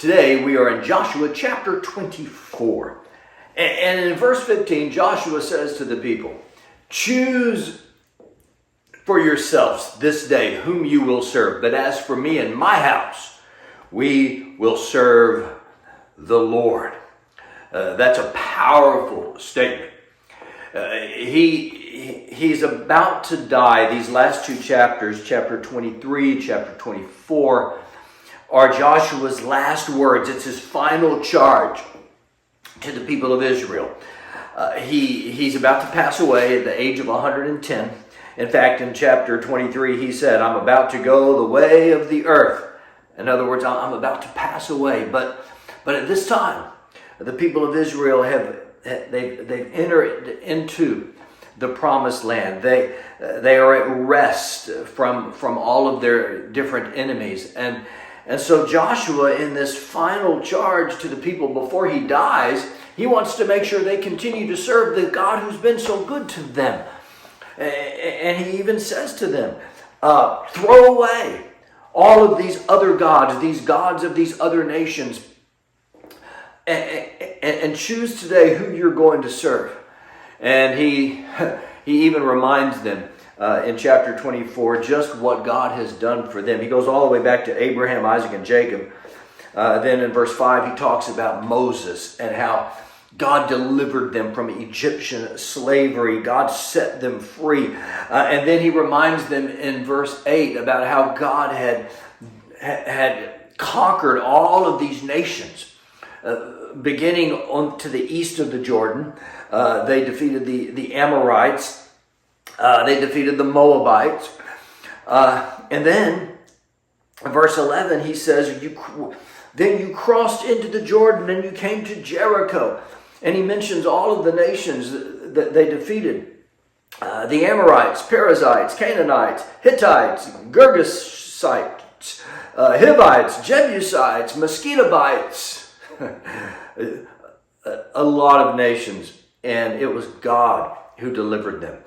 Today we are in Joshua chapter 24. And in verse 15, Joshua says to the people, "Choose for yourselves this day whom you will serve. But as for me and my house, we will serve the Lord." That's a powerful statement. He's about to die. These last two chapters, chapter 23, chapter 24, are Joshua's last words. It's his final charge to the people of Israel. He's about to pass away at the age of 110. In fact, in chapter 23, he said, "I'm about to go the way of the earth." In other words, I'm about to pass away. But at this time, the people of Israel they've entered into the promised land. They are at rest from all of their different enemies. And so Joshua, in this final charge to the people before he dies, he wants to make sure they continue to serve the God who's been so good to them. And he even says to them, throw away all of these other gods, these gods of these other nations, and choose today who you're going to serve. And he even reminds them in chapter 24 just what God has done for them. He goes all the way back to Abraham, Isaac, and Jacob. Then in verse 5, he talks about Moses and how God delivered them from Egyptian slavery. God set them free. And then he reminds them in verse 8 about how God had conquered all of these nations. Beginning on to the east of the Jordan, they defeated the Amorites. They defeated the Moabites. And then, in verse 11, he says, then you crossed into the Jordan and you came to Jericho. And he mentions all of the nations that they defeated. The Amorites, Perizzites, Canaanites, Hittites, Girgashites, Hivites, Jebusites, Mosquitobites. A lot of nations. And it was God who delivered them.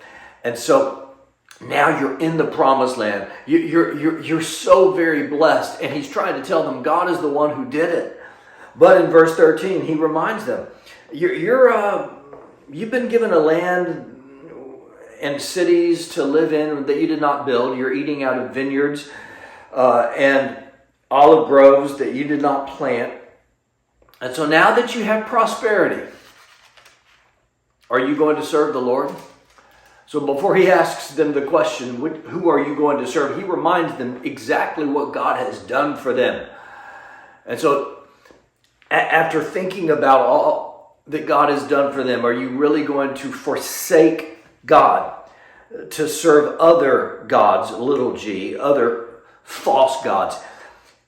And so now you're in the promised land. You're so very blessed. And he's trying to tell them God is the one who did it. But in verse 13, he reminds them, you've been given a land and cities to live in that you did not build. You're eating out of vineyards and olive groves that you did not plant. And so now that you have prosperity, are you going to serve the Lord? So before he asks them the question, who are you going to serve? He reminds them exactly what God has done for them. And so after thinking about all that God has done for them, are you really going to forsake God to serve other gods, little g, other false gods?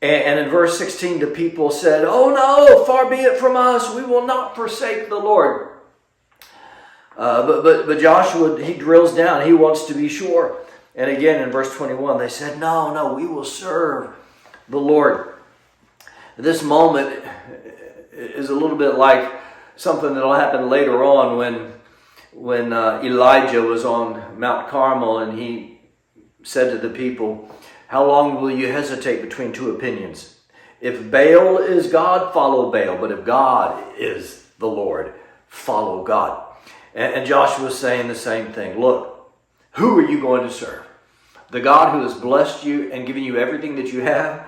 And in verse 16, the people said, "Oh no, far be it from us. We will not forsake the Lord." But Joshua, he drills down. He wants to be sure. And again, in verse 21, they said, no, we will serve the Lord. This moment is a little bit like something that will happen later on when Elijah was on Mount Carmel and he said to the people, "How long will you hesitate between two opinions? If Baal is God, follow Baal. But if God is the Lord, follow God." And Joshua is saying the same thing. Look, who are you going to serve? The God who has blessed you and given you everything that you have,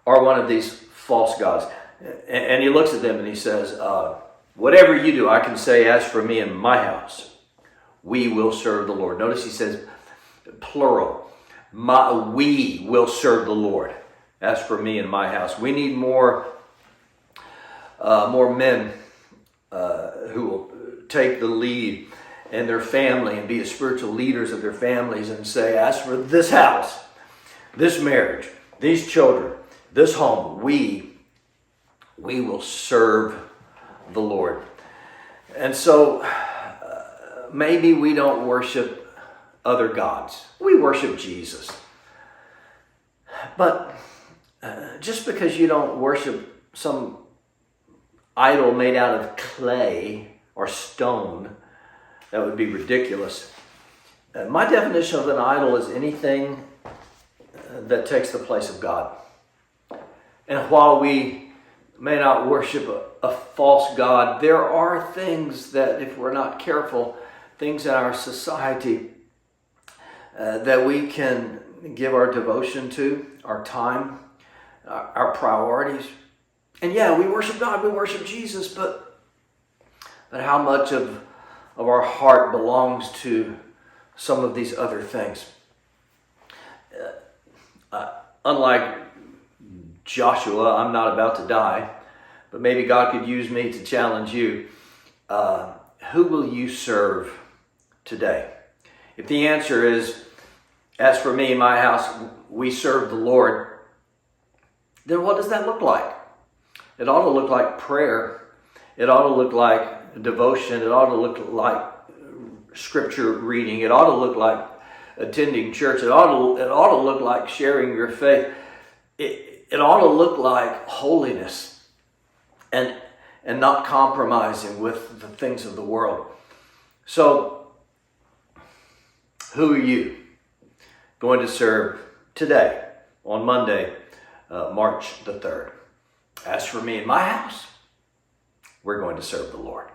or one of these false gods? And he looks at them and he says, whatever you do, I can say, as for me and my house, we will serve the Lord. Notice he says plural. We will serve the Lord. As for me and my house. We need more men who will take the lead in their family and be spiritual leaders of their families and say, as for this house, this marriage, these children, this home, we will serve the Lord. And so maybe we don't worship other gods. We worship Jesus. But just because you don't worship some idol made out of clay or stone, that would be ridiculous. My definition of an idol is anything that takes the place of God. And while we may not worship a false god. There are things that, if we're not careful, things in our society that we can give our devotion to, our time, our priorities. And yeah, we worship God, we worship Jesus, but how much of our heart belongs to some of these other things? Unlike Joshua, I'm not about to die, but maybe God could use me to challenge you. Who will you serve today? If the answer is, as for me and my house, we serve the Lord, then what does that look like? It ought to look like prayer. It ought to look like devotion. It ought to look like scripture reading. It ought to look like attending church. It ought to look like sharing your faith. It ought to look like holiness and not compromising with the things of the world. So, who are you going to serve today, on Monday, March the 3rd? As for me and my house, we're going to serve the Lord.